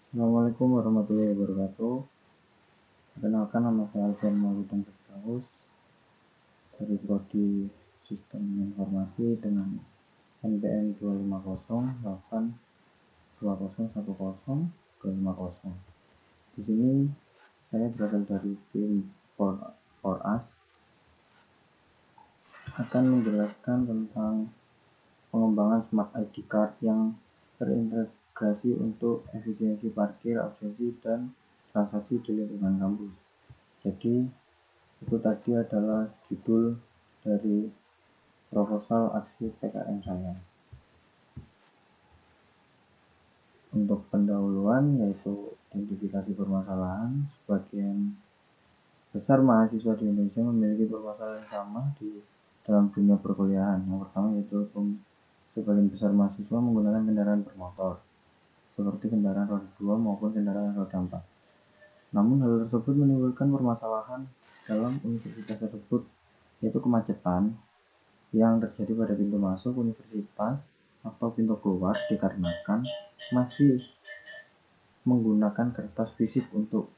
Assalamualaikum warahmatullahi wabarakatuh. Perkenalkan, nama saya Alfian Mauludin Firdaus dari Prodi Sistem Informasi dengan NPM 25082010250. Di sini saya berasal dari tim For Us akan menjelaskan tentang pengembangan Smart ID Card yang terintegrasi untuk efisiensi parkir, absensi, dan transaksi di lingkungan kampus. Jadi itu tadi adalah judul dari proposal aksi PKM saya. Untuk pendahuluan yaitu identifikasi permasalahan. Sebagian besar mahasiswa di Indonesia memiliki permasalahan yang sama di dalam dunia perkuliahan. Yang pertama yaitu sebagian besar mahasiswa menggunakan kendaraan bermotor seperti kendaraan roda 2 maupun kendaraan roda 4. Namun hal tersebut menimbulkan permasalahan dalam universitas tersebut, yaitu kemacetan yang terjadi pada pintu masuk universitas atau pintu keluar dikarenakan masih menggunakan kertas fisik untuk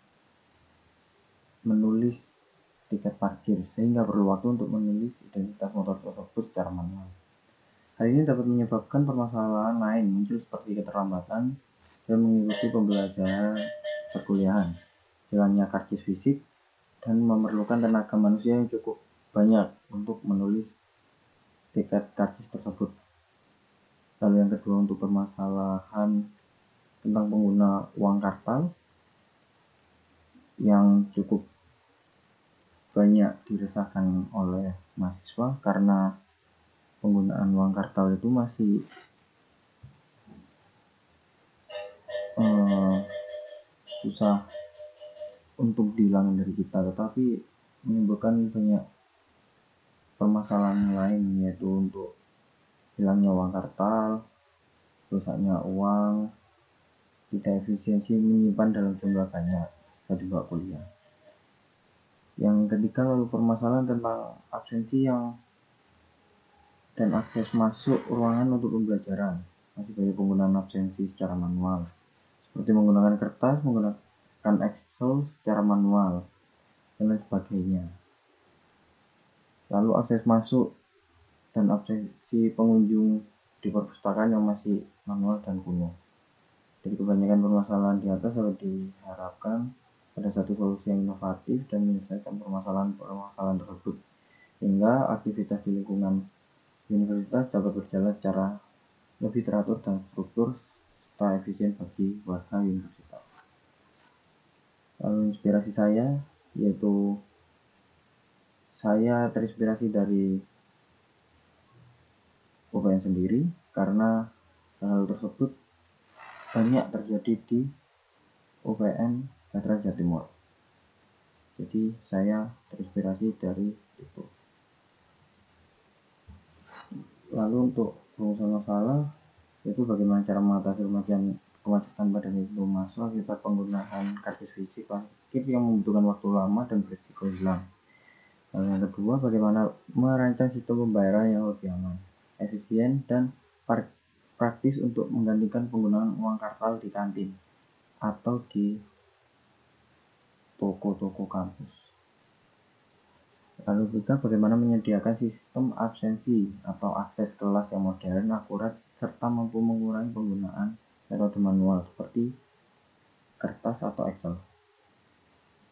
menulis tiket parkir, sehingga perlu waktu untuk menulis identitas motor tersebut secara manual. Hal ini dapat menyebabkan permasalahan lain muncul seperti keterlambatan dan mengikuti pembelajaran perkuliahan, hilangnya karcis fisik, dan memerlukan tenaga manusia yang cukup banyak untuk menulis tiket karcis tersebut. Lalu yang kedua, untuk permasalahan tentang pengguna uang kartal yang cukup banyak diresahkan oleh mahasiswa karena penggunaan uang kartal itu masih susah untuk dihilangkan dari kita, tetapi menimbulkan banyak permasalahan lain, yaitu untuk hilangnya uang kartal, rusaknya uang, tidak efisiensi menyimpan dalam jumlah banyak saat dibawa kuliah. Yang ketiga, lalu permasalahan tentang absensi dan akses masuk ruangan untuk pembelajaran. Masih banyak penggunaan absensi secara manual, seperti menggunakan kertas, menggunakan Excel secara manual, dan lain sebagainya. Lalu akses masuk dan absensi pengunjung di perpustakaan yang masih manual dan kuno. Jadi kebanyakan permasalahan di atas dapat diharapkan ada satu solusi yang inovatif dan menyelesaikan permasalahan tersebut, sehingga aktivitas di lingkungan universitas dapat berjalan secara lebih teratur dan struktur serta efisien bagi warga universitas. Lalu inspirasi saya, yaitu saya terinspirasi dari UPN sendiri, karena hal tersebut banyak terjadi di UPN Veteran Jawa Timur. Jadi saya terinspirasi dari itu. Lalu untuk rumusan masalah, yaitu bagaimana cara mengatasi kemacetan pada pintu masuk akibat penggunaan karcis fisik parkir yang membutuhkan waktu lama dan berisiko hilang. Lalu yang kedua, bagaimana merancang sistem pembayaran yang lebih aman, efisien, dan praktis untuk menggantikan penggunaan uang kartal di kantin atau di toko-toko kampus. Lalu juga bagaimana menyediakan sistem absensi atau akses kelas yang modern, akurat, serta mampu mengurangi penggunaan metode manual seperti kertas atau Excel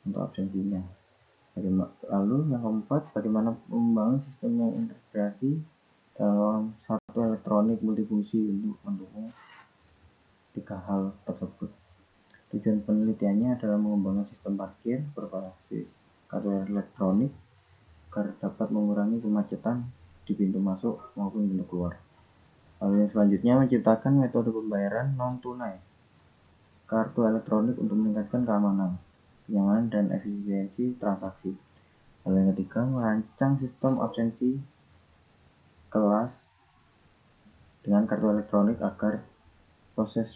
untuk absensinya. Lalu yang keempat, bagaimana membangun sistem yang integrasi dalam satu elektronik multifungsi untuk mendukung tiga hal tersebut. Tujuan penelitiannya adalah mengembangkan sistem parkir berbasis kartu elektronik agar dapat mengurangi kemacetan di pintu masuk maupun pintu keluar. Lalu yang selanjutnya, menciptakan metode pembayaran non-tunai kartu elektronik untuk meningkatkan keamanan, kenyamanan, dan efisiensi transaksi. Lalu yang ketiga, merancang sistem absensi kelas dengan kartu elektronik agar proses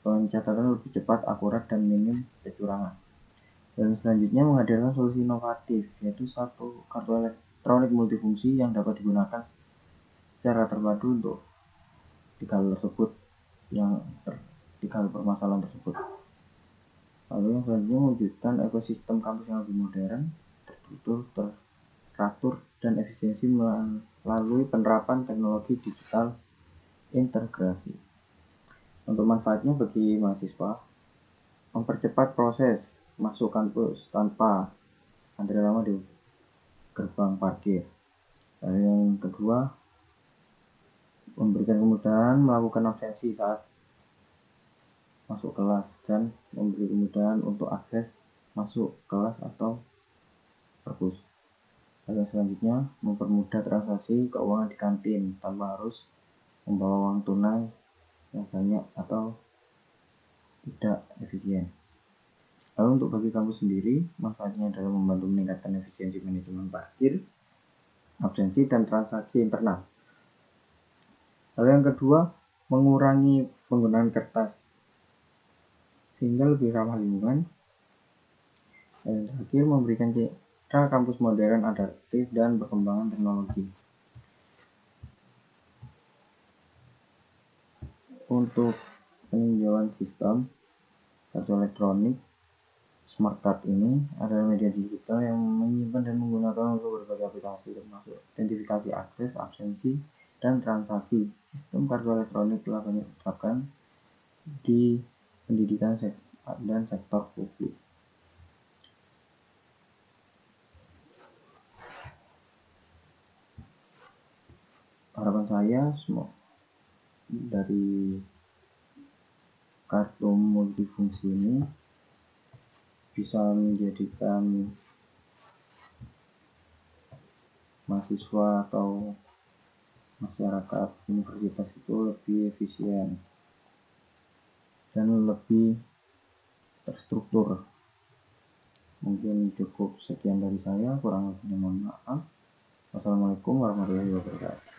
pencatatan lebih cepat, akurat, dan minim kecurangan. Dan selanjutnya, menghadirkan solusi inovatif, yaitu satu kartu elektronik multifungsi yang dapat digunakan secara terpadu untuk tiga hal permasalahan tersebut. Lalu yang selanjutnya mewujudkan ekosistem kampus yang lebih modern, tertutur, teratur, dan efisiensi melalui penerapan teknologi digital integrasi. Untuk manfaatnya bagi mahasiswa, mempercepat proses masuk kampus tanpa antri lama di gerbang parkir. Lalu yang kedua, memberikan kemudahan melakukan absensi saat masuk kelas dan memberi kemudahan untuk akses masuk kelas atau perpus. Lalu selanjutnya, mempermudah transaksi keuangan di kantin tanpa harus membawa uang tunai yang banyak atau tidak efisien. Lalu untuk bagi kampus sendiri, manfaatnya adalah membantu meningkatkan efisiensi manajemen parkir, absensi, dan transaksi internal. Lalu yang kedua, mengurangi penggunaan kertas sehingga lebih ramah lingkungan. Dan yang terakhir, memberikan citra kampus modern, adaptif, dan perkembangan teknologi. Untuk peninjauan sistem kartu elektronik Smart Card ini adalah media digital yang menyimpan dan menggunakan untuk berbagai aplikasi, termasuk identifikasi akses, absensi, dan transaksi. Sistem kartu elektronik telah banyak diterapkan di pendidikan dan sektor publik. Harapan saya semua dari kartu multifungsi ini bisa menjadikan mahasiswa atau masyarakat universitas itu lebih efisien dan lebih terstruktur. Mungkin cukup sekian dari saya, kurang lebihnya mohon maaf. Wassalamualaikum warahmatullahi wabarakatuh.